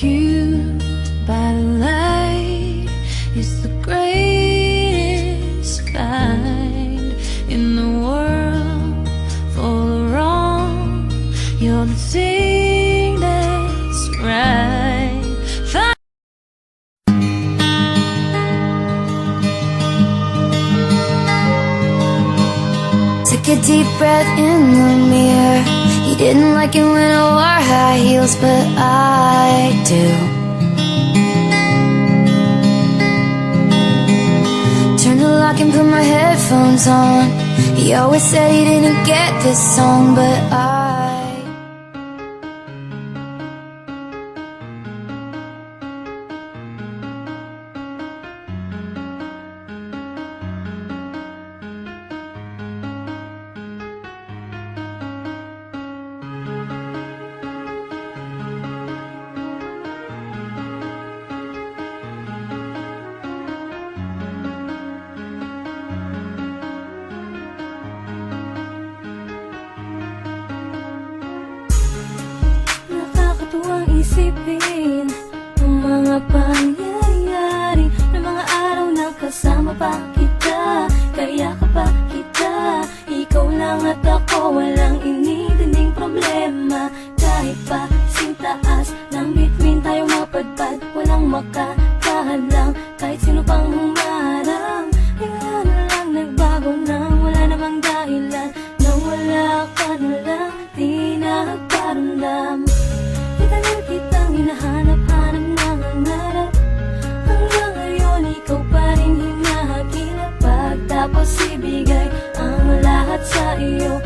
You by the light is the greatest find in the world full of wrong. You're the thing that's right. Took a deep breath in the mirror. He didn't like it when I wore high heels, but I do. Turned the lock and put my headphones on. He always said he didn't get this song, but I Nakakatuwang isipin ang mga pangyayari ng mga araw na kasama pa kita, kaya ka pa kita. Ikaw lang at ako, walang inidining problema. Kahit pa sintaas ng bituin tayo mapadpad, walang makakahalang kahit sino pang humarang. Bigla na lang nagbago nang wala namang dahilan, nang wala ka na lang, di nagparamdam. Itagal kitang hinahanap-hanap ng hangarap, hanggang ngayon ikaw pa rin hinahagilap. Pagtapos ibigay ang lahat sa iyo,